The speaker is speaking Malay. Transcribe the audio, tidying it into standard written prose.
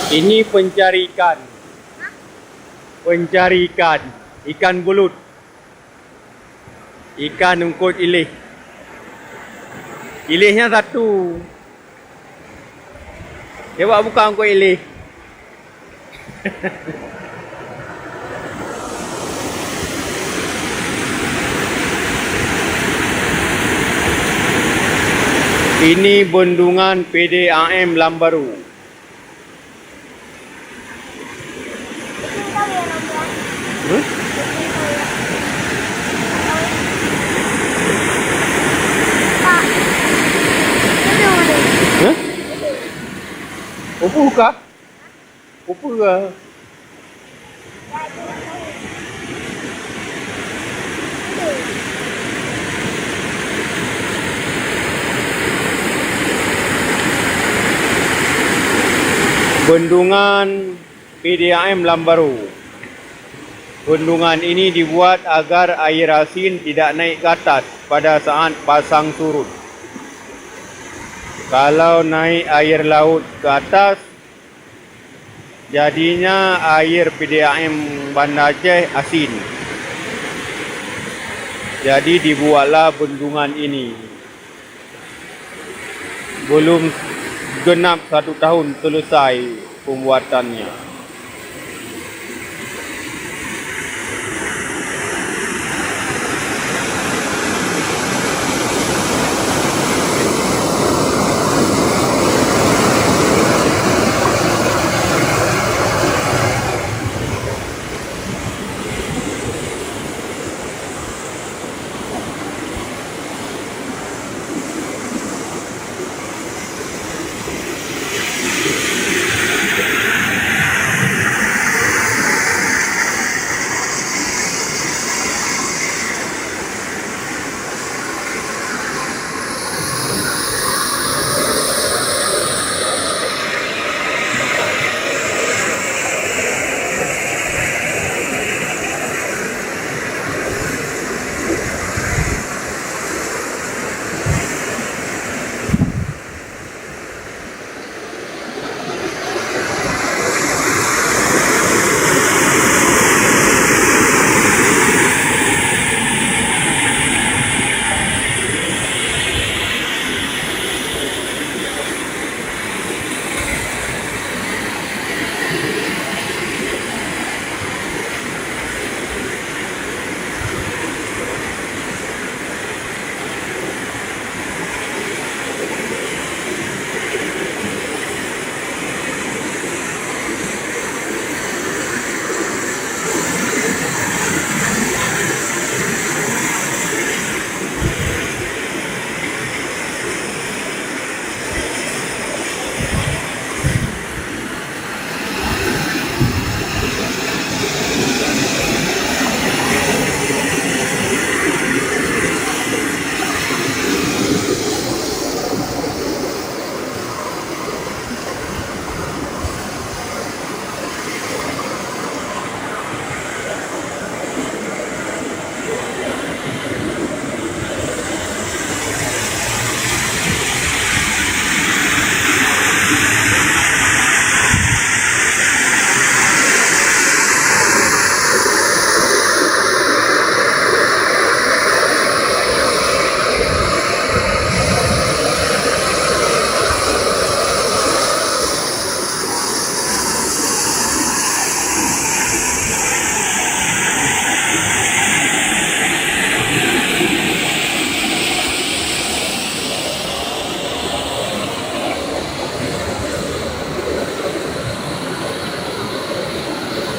Ini pencari ikan. Pencari ikan. Ikan bulut. Ikan ungkut ilih. Ilihnya satu. Coba buka ungkut ilih. Ini bendungan PDAM Lambaru. Apa kah? Apa kah? Bendungan PDAM Lambaru. Bendungan ini dibuat agar air asin tidak naik ke atas pada saat pasang surut. Kalau naik air laut ke atas, jadinya air PDAM Banda Aceh asin. Jadi dibuatlah bendungan ini. Belum genap 1 tahun selesai pembuatannya.